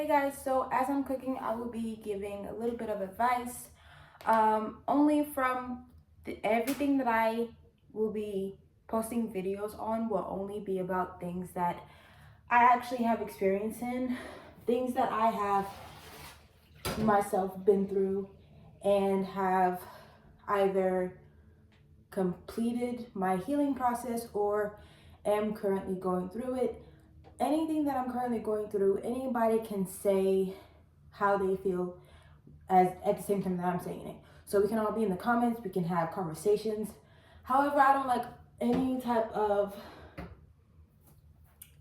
Hey guys, so as I'm cooking, I will be giving a little bit of advice. Only from everything that I will be posting videos on will only be about things that I actually have experience in, things that I have myself been through and have either completed my healing process or am currently going through it. Anything that I'm currently going through, anybody can say how they feel as at the same time that I'm saying it. So we can all be in the comments, we can have conversations. However, I don't like any type of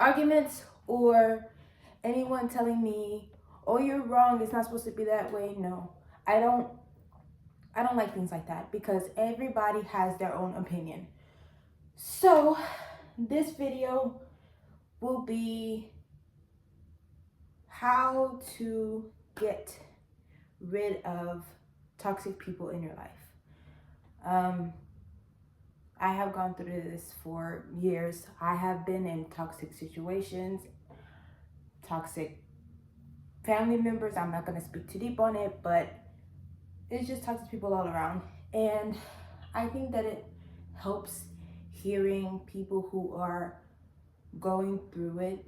arguments or anyone telling me, "Oh, you're wrong. It's not supposed to be that way." No. I don't like things like that because everybody has their own opinion. So, this video will be how to get rid of toxic people in your life. I have gone through this for years. I have been in toxic situations, toxic family members. I'm not going to speak too deep on it, but it's just toxic people all around. And I think that it helps hearing people who are going through it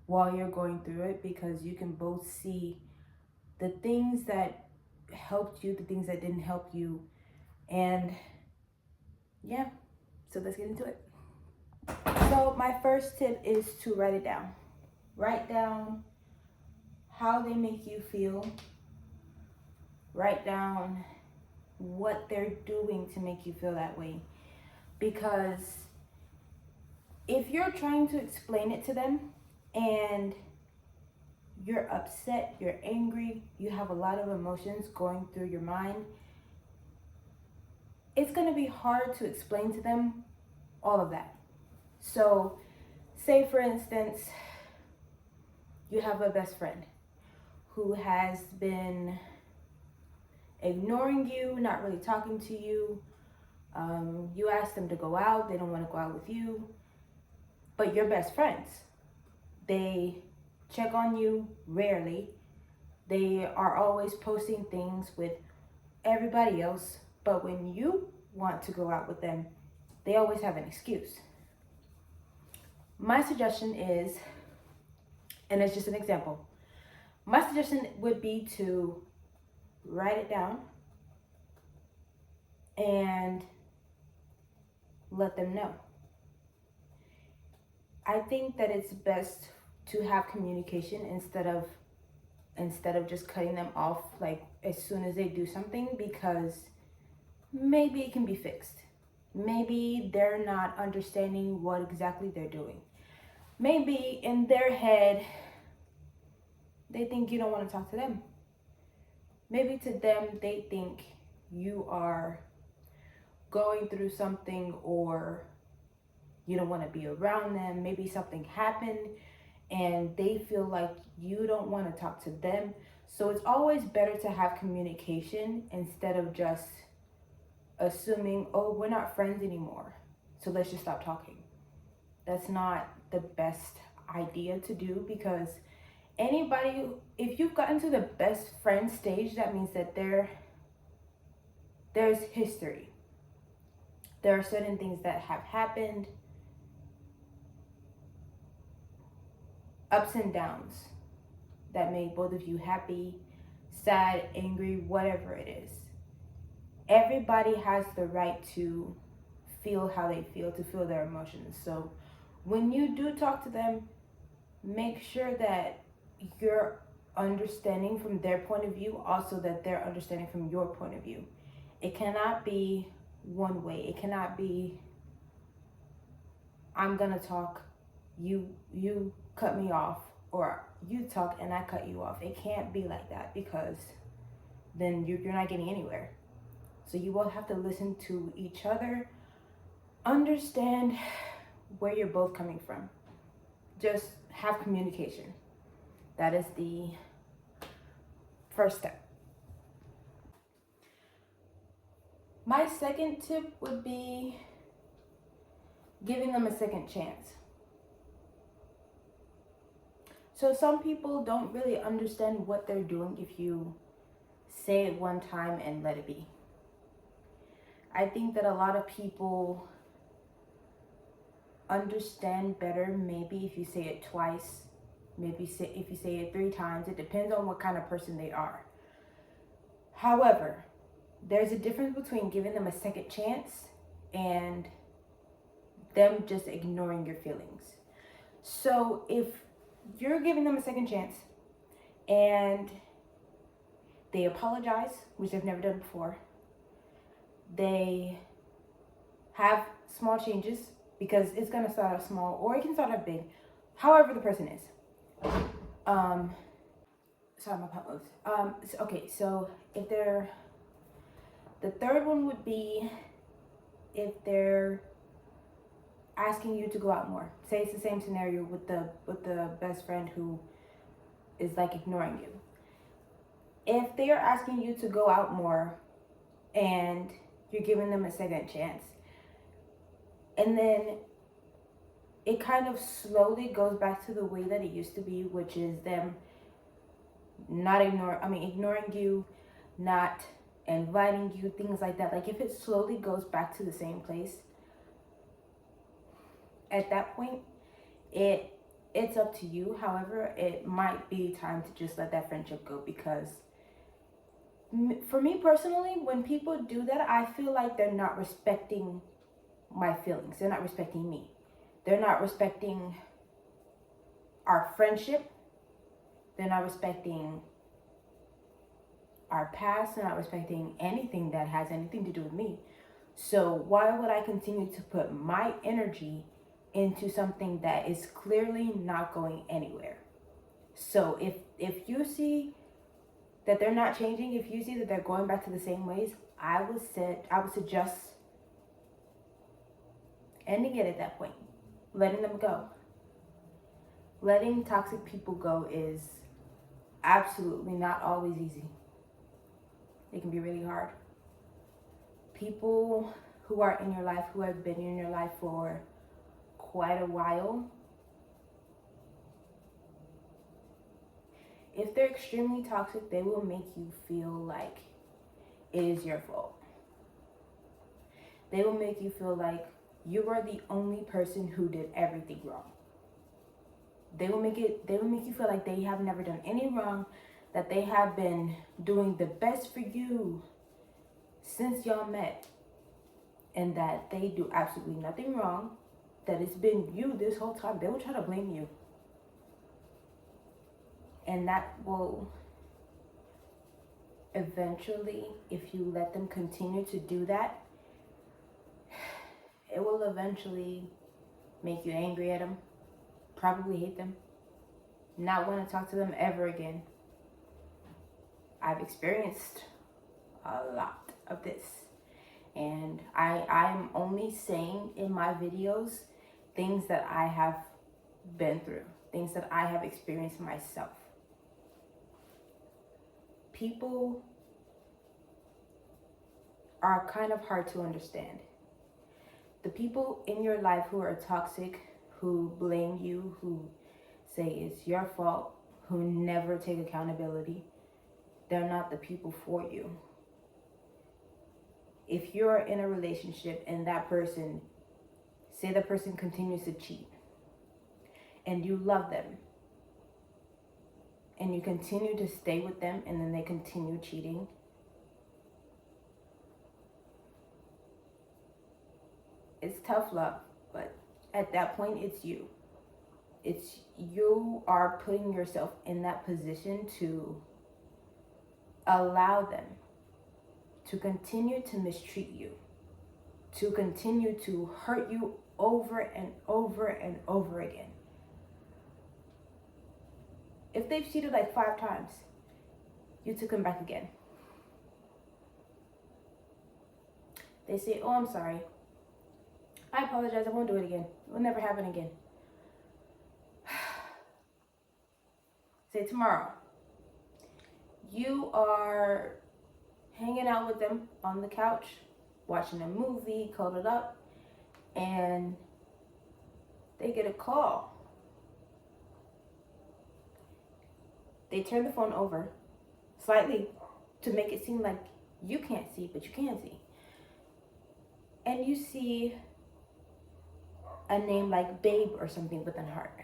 while you're going through it, because you can both see the things that helped you, the things that didn't help you. And yeah, so let's get into it. So my first tip is to write it down. Write down how they make you feel. Write down what they're doing to make you feel that way. Because if you're trying to explain it to them and you're upset, you're angry, you have a lot of emotions going through your mind, it's going to be hard to explain to them all of that. So, say for instance, you have a best friend who has been ignoring you, not really talking to you. You ask them to go out, they don't want to go out with you, but you're best friends. They check on you rarely. They are always posting things with everybody else, but when you want to go out with them, they always have an excuse. My suggestion is, and it's just an example, my suggestion would be to write it down and let them know. I think that it's best to have communication instead of just cutting them off like as soon as they do something, because maybe it can be fixed. Maybe they're not understanding what exactly they're doing. Maybe in their head they think you don't want to talk to them. Maybe to them they think you are going through something or you don't want to be around them. Maybe something happened and they feel like you don't want to talk to them. So it's always better to have communication instead of just assuming, oh, we're not friends anymore, so let's just stop talking. That's not the best idea to do, because anybody, if you've gotten to the best friend stage, that means that there's history. There are certain things that have happened, ups and downs, that made both of you happy, sad, angry, whatever it is. Everybody has the right to feel how they feel, to feel their emotions. So when you do talk to them, make sure that you're understanding from their point of view, also that they're understanding from your point of view. It cannot be one way. It cannot be, I'm gonna talk, you cut me off, or you talk and I cut you off. It can't be like that, because then you're not getting anywhere. So you both have to listen to each other, understand where you're both coming from. Just have communication. That is the first step. My second tip would be giving them a second chance. So some people don't really understand what they're doing if you say it one time and let it be. I think that a lot of people understand better maybe if you say it twice, maybe if you say it 3 times. It depends on what kind of person they are. However, there's a difference between giving them a second chance and them just ignoring your feelings. So if you're giving them a second chance and they apologize, which they've never done before, they have small changes, because it's going to start out small or it can start out big, however the person is. Sorry, my pop moves. Okay, so if they're, the third one would be if they're asking you to go out more. Say it's the same scenario with the best friend who is like ignoring you. If they are asking you to go out more and you're giving them a second chance, and then it kind of slowly goes back to the way that it used to be, which is them ignoring you, not inviting you, things like that. Like if it slowly goes back to the same place, at that point, it's up to you. However, it might be time to just let that friendship go, because for me personally, when people do that, I feel like they're not respecting my feelings. They're not respecting me. They're not respecting our friendship. They're not respecting our past. They're not respecting anything that has anything to do with me. So why would I continue to put my energy into something that is clearly not going anywhere? So if you see that they're not changing, if you see that they're going back to the same ways, I would suggest ending it at that point, letting them go. Letting toxic people go is absolutely not always easy. It can be really hard. People who are in your life, who have been in your life for quite a while, if they're extremely toxic, they will make you feel like it is your fault. They will make you feel like you are the only person who did everything wrong. They will make you feel like they have never done any wrong, that they have been doing the best for you since y'all met, and that they do absolutely nothing wrong, that it's been you this whole time. They will try to blame you. And that will eventually, if you let them continue to do that, it will eventually make you angry at them, probably hate them, not want to talk to them ever again. I've experienced a lot of this, and I'm only saying in my videos things that I have been through, things that I have experienced myself. People are kind of hard to understand. The people in your life who are toxic, who blame you, who say it's your fault, who never take accountability, they're not the people for you. If you're in a relationship and that person, say the person continues to cheat, and you love them, and you continue to stay with them, and then they continue cheating, it's tough love, but at that point, it's you. You are putting yourself in that position to allow them to continue to mistreat you, to continue to hurt you over and over and over again. If they've cheated like 5 times, you took them back again. They say, oh, I'm sorry. I apologize, I won't do it again. It will never happen again. Say tomorrow, you are hanging out with them on the couch, watching a movie, cuddled up, and they get a call. they turn the phone over slightly to make it seem like you can't see, but you can see. And you see a name like Babe or something with a heart.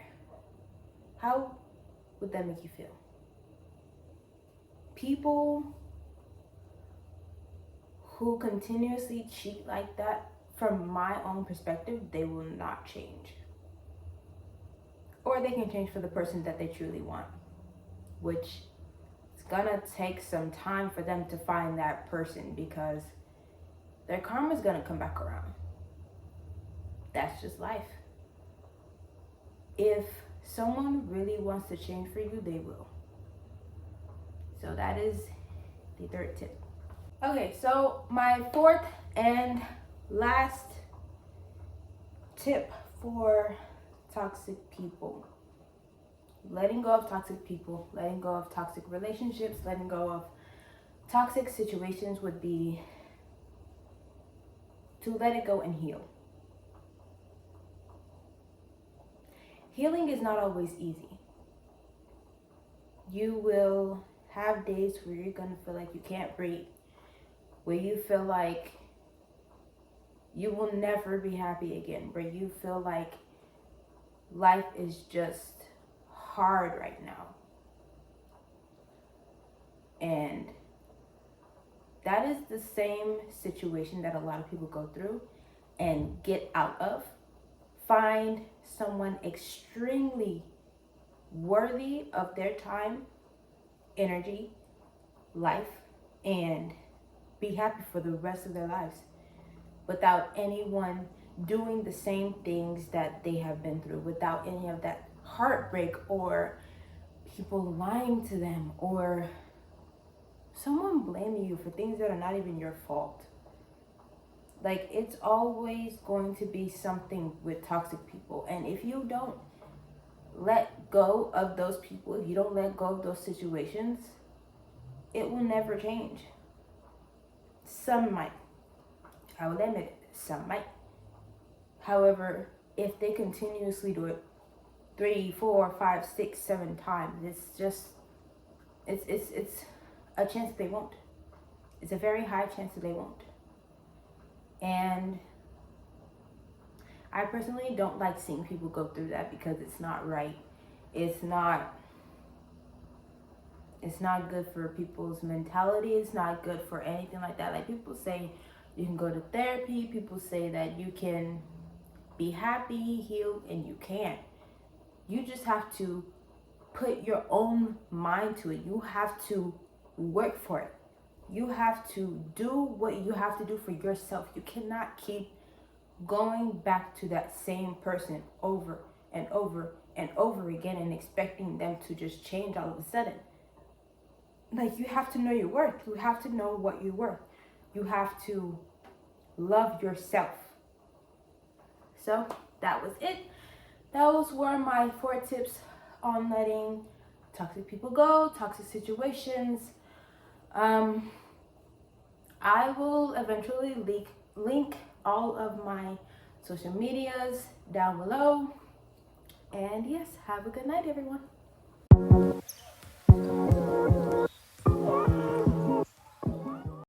How would that make you feel? People who continuously cheat like that, from my own perspective, they will not change. Or they can change for the person that they truly want, which it's gonna take some time for them to find that person, because their karma is gonna come back around. That's just life. If someone really wants to change for you, they will. So that is the third tip. Okay, so my fourth and last tip for toxic people: letting go of toxic people, letting go of toxic relationships, letting go of toxic situations would be to let it go and heal. Healing is not always easy. You will have days where you're gonna feel like you can't breathe, where you feel like you will never be happy again, where you feel like life is just hard right now. And that is the same situation that a lot of people go through and get out of. Find someone extremely worthy of their time, energy, life, and be happy for the rest of their lives without anyone doing the same things that they have been through, without any of that heartbreak or people lying to them or someone blaming you for things that are not even your fault. Like, it's always going to be something with toxic people. And if you don't let go of those people, if you don't let go of those situations, it will never change. Some might. I will admit it. Some might. However, if they continuously do it 3, 4, 5, 6, 7 times, it's a chance that they won't. It's a very high chance that they won't. And I personally don't like seeing people go through that, because it's not right. It's not good for people's mentality. It's not good for anything like that. Like, people say you can go to therapy. People say that you can be happy, healed, and you can't. You just have to put your own mind to it. You have to work for it. You have to do what you have to do for yourself. You cannot keep going back to that same person over and over and over again and expecting them to just change all of a sudden. Like, you have to know your worth. You have to know what you're worth. You have to love yourself. So that was it. Those were my 4 tips on letting toxic people go, toxic situations. I will eventually link all of my social medias down below. And yes, have a good night, everyone.